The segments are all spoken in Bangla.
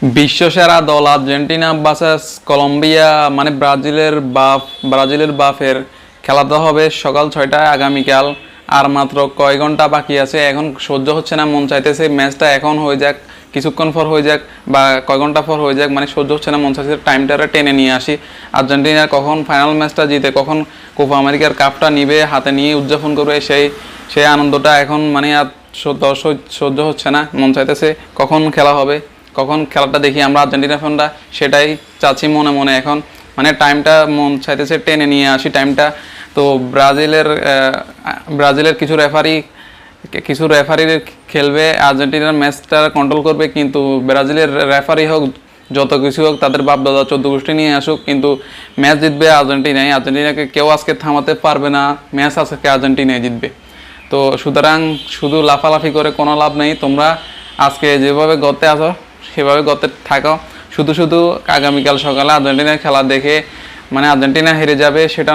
বিশ্বসেরা দল আর্জেন্টিনা ভার্সেস কলম্বিয়া, মানে ব্রাজিলের বাফের খেলাতে হবে সকাল 6টায় আগামীকাল। আর মাত্র কয় ঘন্টা বাকি আছে, এখন সহ্য হচ্ছে না, মন চাইতেছে ম্যাচটা এখন হয়ে যাক, কিছুক্ষণ পর হয়ে যাক বা কয় ঘন্টা পর হয়ে যাক, মানে সহ্য হচ্ছে না, মন চাইছে টাইমটা টেনে নিয়ে আসি। আর্জেন্টিনা কখন ফাইনাল ম্যাচটা জিতে, কখন কোপা আমেরিকার কাপটা নিবে, হাতে নিয়ে উদযাপন করবে, সেই আনন্দটা এখন মানে আর সহ্য হচ্ছে না। মন চাইতেছে কখন খেলা হবে, কখন খেলাটা দেখি আমরা আর্জেন্টিনা ফ্যানরা, সেটাই চাচ্ছি মনে মনে এখন। মানে টাইমটা মন চাইতেছে টেনে নিয়ে আসি টাইমটা। তো ব্রাজিলের কিছু রেফারি খেলবে, আর্জেন্টিনার ম্যাচটা কন্ট্রোল করবে, কিন্তু ব্রাজিলের রেফারি হোক যত কিছু হোক, তাদের বাপ দাদা 14 গোষ্ঠী নিয়ে আসুক, কিন্তু ম্যাচ জিতবে আর্জেন্টিনাকে কেউ আজকে থামাতে পারবে না, ম্যাচ আজকে আর্জেন্টিনাই জিতবে। তো সুতরাং শুধু লাফালাফি করে কোনো লাভ নেই। তোমরা আজকে যেভাবে গতে আসো সেভাবে গতে থাকো, শুধু আগামীকাল সকালে আর্জেন্টিনার খেলা দেখে মানে আর্জেন্টিনা হেরে যাবে সেটা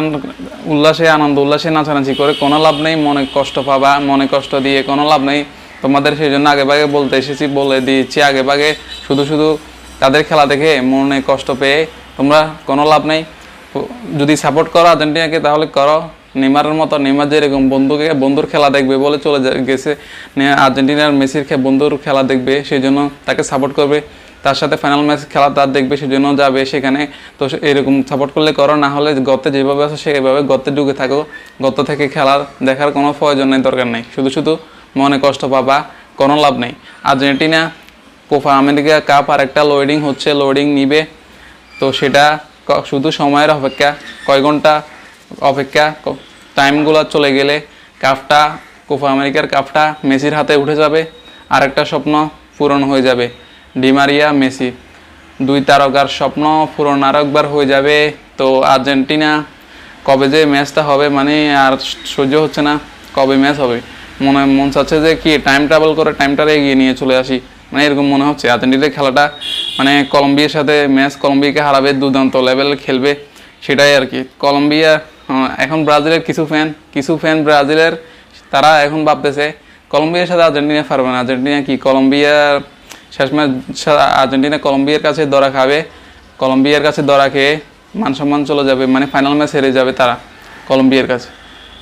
আনন্দ উল্লাসে নাচানাচি করে কোনো লাভ নেই। মনে কষ্ট পাবা, মনে কষ্ট দিয়ে কোনো লাভ নেই তোমাদের। সেই জন্য আগেভাগে বলতে এসেছি, বলে দিয়েছি আগেভাগে। শুধু তাদের খেলা দেখে মনে কষ্ট পেয়ে তোমরা কোনো লাভ নেই। যদি সাপোর্ট করো আর্জেন্টিনাকে তাহলে করো নেইমারের মতো। নেইমার যেরকম বন্ধুর খেলা দেখবে বলে চলে গেছে, আর্জেন্টিনার মেসির বন্ধুর খেলা দেখবে, সেই জন্য তাকে সাপোর্ট করবে। তার সাথে ফাইনাল ম্যাচ খেলা তার দেখবে, সেই জন্য যাবে সেখানে। তো এরকম সাপোর্ট করলে করো, না হলে গর্তে যেভাবে আসো সেভাবে গর্তে ঢুকে থাকো। গর্ত থেকে খেলা দেখার কোনো প্রয়োজন নেই, দরকার নেই। শুধু মনে কষ্ট পাবা, কোনো লাভ নেই। আর্জেন্টিনা কোপা আমেরিকা কাপ আর একটা লোডিং নিবে। তো সেটা শুধু সময়ের অপেক্ষা, কয় ঘন্টা অপেক্ষা। টাইমগুলো চলে গেলে কোপা আমেরিকার কাপটা মেসির হাতে উঠে যাবে, আর একটা স্বপ্ন পূরণ হয়ে যাবে। ডি মারিয়া, মেসি, দুই তারকার স্বপ্ন পূরণ আর একবার হয়ে যাবে। তো আর্জেন্টিনা কবে যে ম্যাচটা হবে, মানে আর সহ্য হচ্ছে না, কবে ম্যাচ হবে। মন চাচ্ছে যে কি টাইম ট্রাভেল করে টাইমটা এগিয়ে নিয়ে চলে আসি, মানে এরকম মনে হচ্ছে। আর্জেন্টিনার খেলাটা মানে কলম্বিয়ার সাথে ম্যাচ, কলম্বিয়াকে হারাবে, দুর্দান্ত লেভেল খেলবে, সেটাই আর কি। কলম্বিয়া এখন ব্রাজিলের কিছু ফ্যান ব্রাজিলের, তারা এখন ভাবতেছে কলম্বিয়ার সাথে আর্জেন্টিনা পারবে না। আর্জেন্টিনা কি কলম্বিয়া শেষ ম্যাচ, আর্জেন্টিনা কলম্বিয়ার কাছে ধরা খাবে, কলম্বিয়ার কাছে ধরা খেয়ে মান সম্মান চলে যাবে, মানে ফাইনাল ম্যাচ হেরে যাবে তারা কলম্বিয়ার কাছে।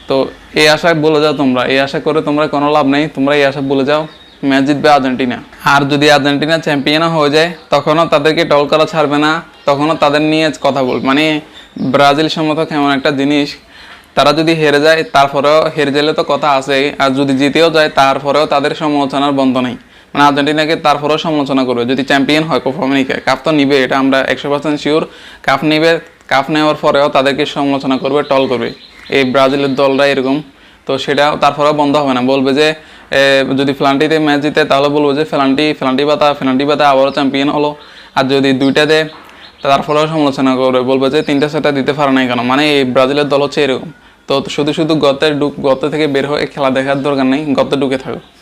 তো এই আশা বলে যাও তোমরা, এই আশা করে তোমরা কোনো লাভ নেই। তোমরা এই আশা বলে যাও ম্যাচ জিতবে আর্জেন্টিনা। আর যদি আর্জেন্টিনা চ্যাম্পিয়নও হয়ে যায়, তখনও তাদেরকে টল করা ছাড়বে না, তখনও তাদের নিয়ে কথা বলবে। মানে ব্রাজিল সম্মত কেমন একটা জিনিস, তারা যদি হেরে যায়, তারপরেও হেরে গেলে তো কথা আছেই, আর যদি জিতেও যায় তারপরেও তাদের সমালোচনার বন্ধ নেই। মানে আর্জেন্টিনাকে তারপরেও সমালোচনা করবে যদি চ্যাম্পিয়ন হয় কোপা আমেরিকা। কাপ তো নিবে, এটা আমরা 100% শিওর। কাপ নিবে, কাপ নেওয়ার পরেও তাদেরকে সমালোচনা করবে, টল করবে। এই ব্রাজিলের দলটা এরকম। তো সেটা তারপরেও বন্ধ হবে না। বলবে যে যদি ফ্লান্টিতে ম্যাচ জিতে তাহলে বলবো যে ফ্লান্টি বাতা আবারও চ্যাম্পিয়ন হলো। আর যদি দুইটা দেয় তারপরেও সমালোচনা করবে, বলবে যে 3টা 4টা দিতে পারে নাই কেন। মানে এই ব্রাজিলের দল হচ্ছে এরকম। তো শুধু গর্তে থেকে বের হয়ে খেলা দেখার দরকার নেই, গর্তে ঢুকে থাকো।